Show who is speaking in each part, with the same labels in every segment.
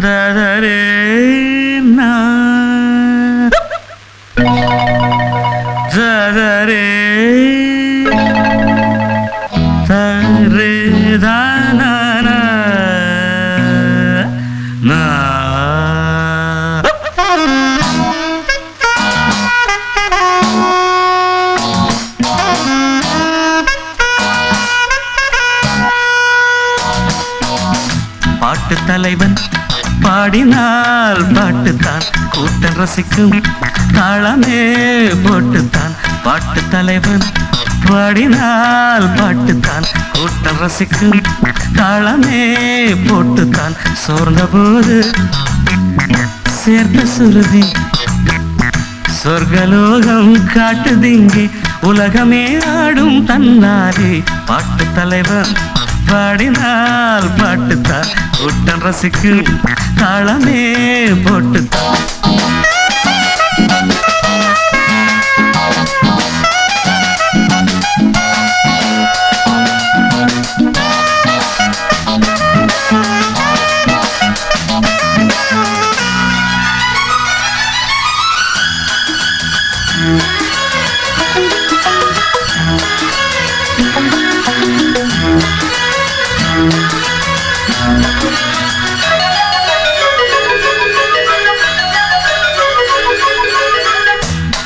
Speaker 1: ததரே நா ததரே தரே தானா நா பாட்டு தலைவன் பாடினால் பாட்டுத்தான் கூட்டம் ரசிக்கும் தாளமே போட்டுத்தான். பாட்டு தலைவன் பாடினால் பாட்டுத்தான் கூட்டம் ரசிக்கும் தாளமே போட்டுத்தான். சோர்ந்த போது சேர்த்த சுருதி சொர்க்கலோகம் காட்டுதிங்கே உலகமே ஆடும் தன்னாலே. பாட்டு தலைவன் பாடினால் பாட்டுத்தான் கூட்டம் ரசிக்கும் தாளமே போட்டுத்தான்.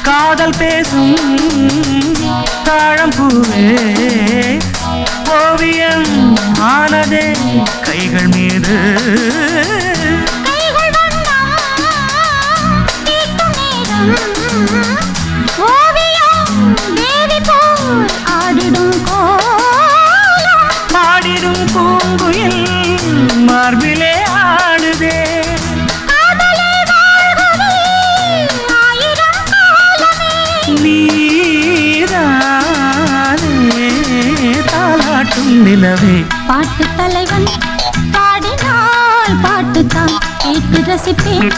Speaker 1: காதல் பேசும் தாழம்பூவே ஓவியம் ஆனதே கைகள் மீது. பாடிடும் பூங்குயில் மார்பிலே ஆடுதே. நிலவே
Speaker 2: பாட்டு தலைவன் பாடினால் பாட்டுத்தான் கேட்டு ரசிப்பேன்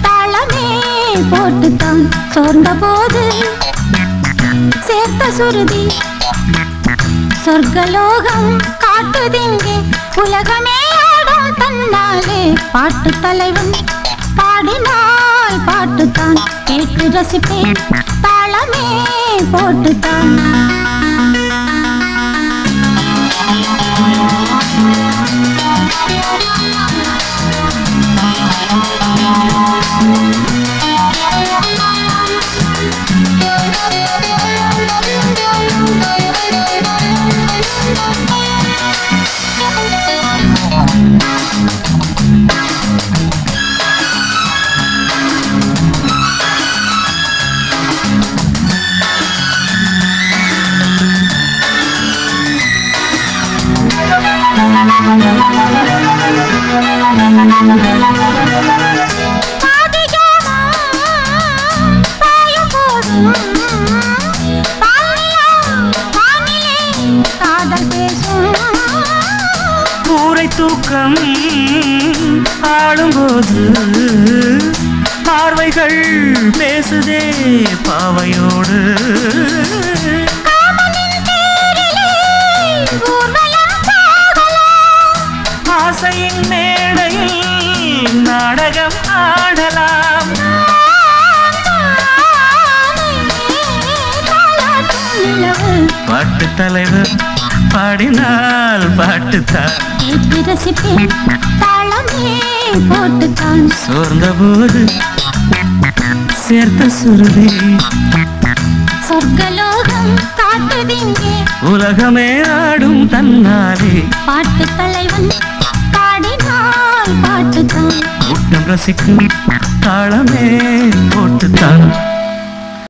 Speaker 2: தாளமே போட்டுத்தான். சோர்ந்த போது சேர்த்த சுருதி சொர்க்கலோகம் காட்டுதிங்கே உலகமே ஆடும் தன்னாலே. பாட்டு தலைவன் பாடினால் பாட்டுத்தான் கேட்டு ரசிப்பேன் தாளமே போட்டுத்தான்.
Speaker 1: கூரை தூக்கம் ஆடும்போது பார்வைகள் பேசுதே பாவையோடு. ஆசையின் மேடையில் நாடகம் ஆடலாம். பாட்டு தலைவர் பாடினால் பாட்டுத்தான்
Speaker 2: கேட்டு ரசிப்பேன் தாளமே போட்டுத்தான்.
Speaker 1: சோர்ந்த போது சேர்த்த சுருதி
Speaker 2: சொர்க்கலோகம் காட்டுதிங்கே
Speaker 1: உலகமே ஆடும் தன்னாலே.
Speaker 2: பாட்டு தலைவன் பாடினால் பாட்டுத்தான்
Speaker 1: கூட்டம் ரசிக்கும் தாளமே போட்டுத்தான்.